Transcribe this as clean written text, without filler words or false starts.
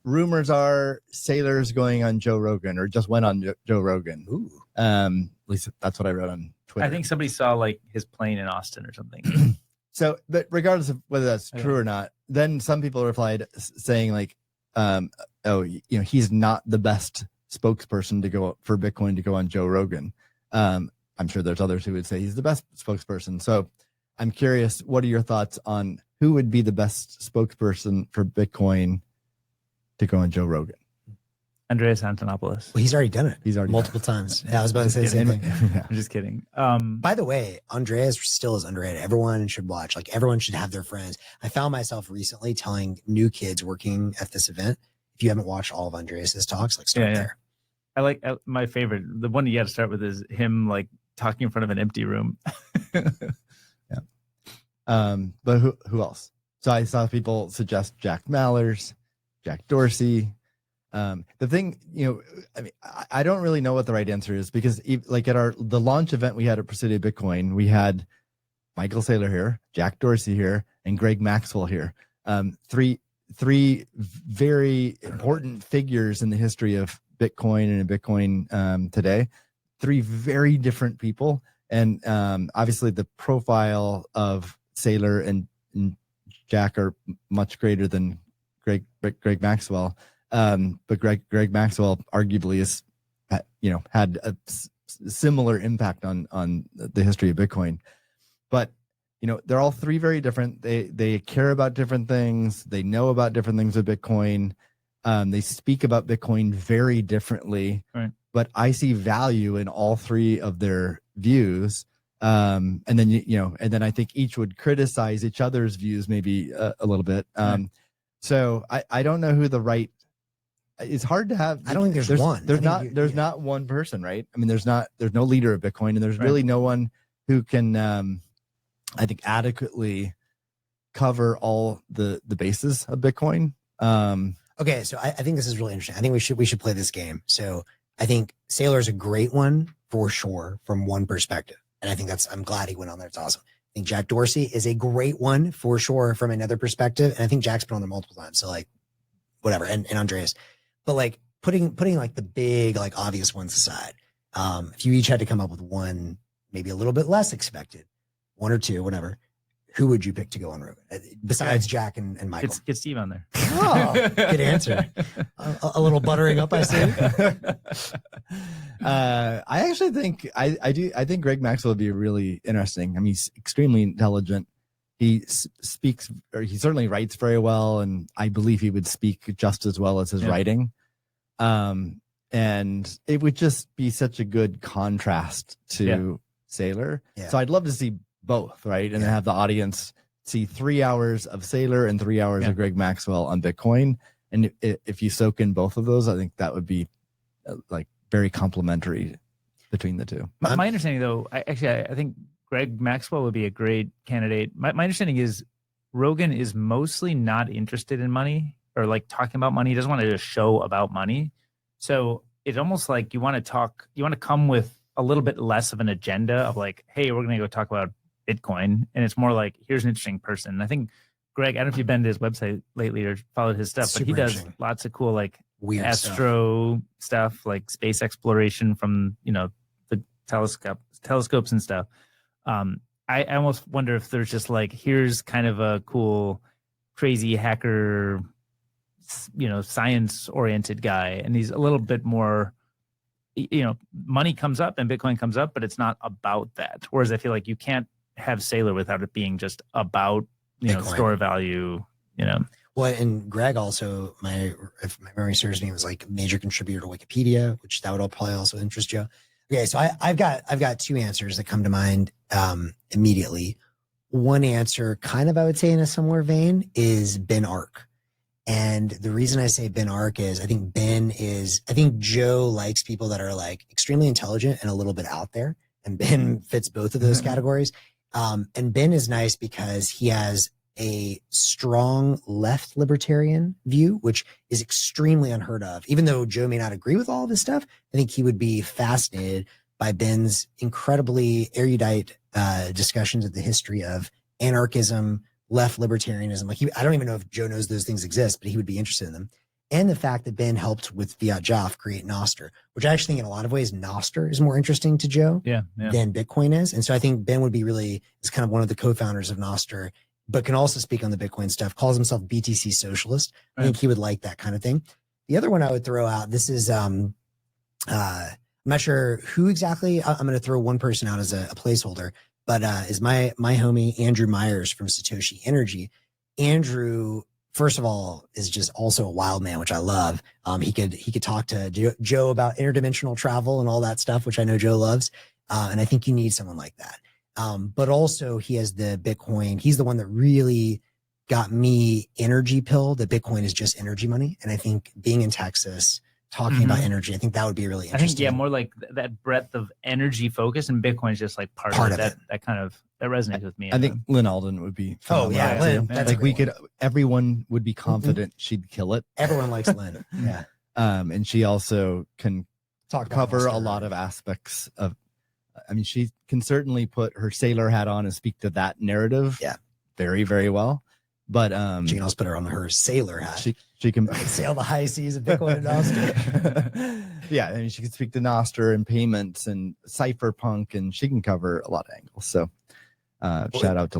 rumors are Saylor's going on Joe Rogan, or just went on Joe Rogan. Ooh. At least that's what I wrote on Twitter. I think somebody saw like his plane in Austin or something. So, but regardless of whether that's true or not, then some people replied saying like, oh, he's not the best spokesperson to go for Bitcoin to go on Joe Rogan. I'm sure there's others who would say he's the best spokesperson. So I'm curious, what are your thoughts on who would be the best spokesperson for Bitcoin to go on Joe Rogan? Andreas Antonopolous. Well, he's already done it. He's already multiple times. Yeah, I was about to say the same thing. I'm just kidding. By the way, Andreas still is underrated. Everyone should watch. Like, everyone should have their friends. I found myself recently telling new kids working at this event, if you haven't watched all of Andreas's talks, like, start there. I like my favorite. The one you got to start with is him like talking in front of an empty room. But who else? So I saw people suggest Jack Mallers, Jack Dorsey. The thing, I mean, I don't really know what the right answer is, because like at the launch event we had at Presidio Bitcoin, we had Michael Saylor here, Jack Dorsey here, and Greg Maxwell here. Three very important figures in the history of Bitcoin and Bitcoin today. Three very different people, and obviously the profile of Saylor and Jack are much greater than Greg Maxwell. But Greg Maxwell arguably is, had a similar impact on the history of Bitcoin. But they're all three very different. They care about different things. They know about different things with Bitcoin. They speak about Bitcoin very differently. Right. But I see value in all three of their views. And then I think each would criticize each other's views maybe a little bit. So I don't know who the right. It's hard to have. I don't think there's one. There's not one person, right? I mean, there's no leader of Bitcoin, and there's really no one who can, I think, adequately cover all the bases of Bitcoin. Okay, so I think this is really interesting. I think we should play this game. So I think Saylor is a great one for sure from one perspective, and I think I'm glad he went on there. It's awesome. I think Jack Dorsey is a great one for sure from another perspective, and I think Jack's been on there multiple times. So like, whatever, and Andreas. But like putting like the big, like obvious ones aside, if you each had to come up with one, maybe a little bit less expected, one or two, whatever, who would you pick to go on Rogan besides Jack and Michael? Get Steve on there. Oh, good answer. A little buttering up, I see. I actually think I think Greg Maxwell would be really interesting. I mean, he's extremely intelligent. He speaks, or he certainly writes very well, and I believe he would speak just as well as his writing. And it would just be such a good contrast to Saylor. Yeah. So I'd love to see both, right? And then have the audience see 3 hours of Saylor and 3 hours of Greg Maxwell on Bitcoin. And if you soak in both of those, I think that would be like very complementary between the two. My understanding, though, I think Greg Maxwell would be a great candidate. My understanding is Rogan is mostly not interested in money or like talking about money. He doesn't want to just show about money. So it's almost like you want to come with a little bit less of an agenda of like, hey, we're going to go talk about Bitcoin. And it's more like, here's an interesting person. And I think Greg, I don't know if you've been to his website lately or followed his stuff, but he does lots of cool, like weird astro stuff, like space exploration from, the telescopes and stuff. I almost wonder if there's just like, here's kind of a cool, crazy hacker, science oriented guy. And he's a little bit more, money comes up and Bitcoin comes up, but it's not about that. Whereas I feel like you can't have Saylor without it being just about, Bitcoin. Store value, Well, and Greg also, if my memory serves me, was like a major contributor to Wikipedia, which that would probably also interest you. Okay, so I've got two answers that come to mind immediately. One answer, kind of, I would say in a similar vein, is Ben Ark. And the reason I say Ben Ark is I think Joe likes people that are like extremely intelligent and a little bit out there. And Ben fits both of those categories. And Ben is nice because he has a strong left libertarian view, which is extremely unheard of. Even though Joe may not agree with all of this stuff, I think he would be fascinated by Ben's incredibly erudite discussions of the history of anarchism, left libertarianism. Like I don't even know if Joe knows those things exist, but he would be interested in them. and the fact that Ben helped with Fiat Joff create Nostr, which I actually think in a lot of ways Nostr is more interesting to Joe than Bitcoin is. And so I think Ben would be is kind of one of the co-founders of Nostr, but can also speak on the Bitcoin stuff, calls himself BTC socialist. I think he would like that kind of thing. The other one I would throw out, this is, I'm not sure who exactly, I'm going to throw one person out as a placeholder, but is my homie, Andrew Myers from Satoshi Energy. Andrew, first of all, is just also a wild man, which I love. He could talk to Joe about interdimensional travel and all that stuff, which I know Joe loves. And I think you need someone like that. But also he has the Bitcoin. He's the one that really got me energy pill that Bitcoin is just energy money. And I think being in Texas, talking about energy, I think that would be really interesting. I think, more like that breadth of energy focus, and Bitcoin is just like part of it. That kind of, that resonates with me. I think Lyn Alden would be phenomenal. Oh yeah, Lyn. That's like everyone would be confident she'd kill it. Everyone likes Lyn. Yeah. And she also can cover a Nostr. lot of aspects of, I mean, she can certainly put her Saylor hat on and speak to that narrative very, very well. But she can also put her on her Saylor hat. She can sail the high seas of Bitcoin and Nostr. Yeah, I mean, she can speak to Nostr and payments and cypherpunk, and she can cover a lot of angles. So shout out to Lyn.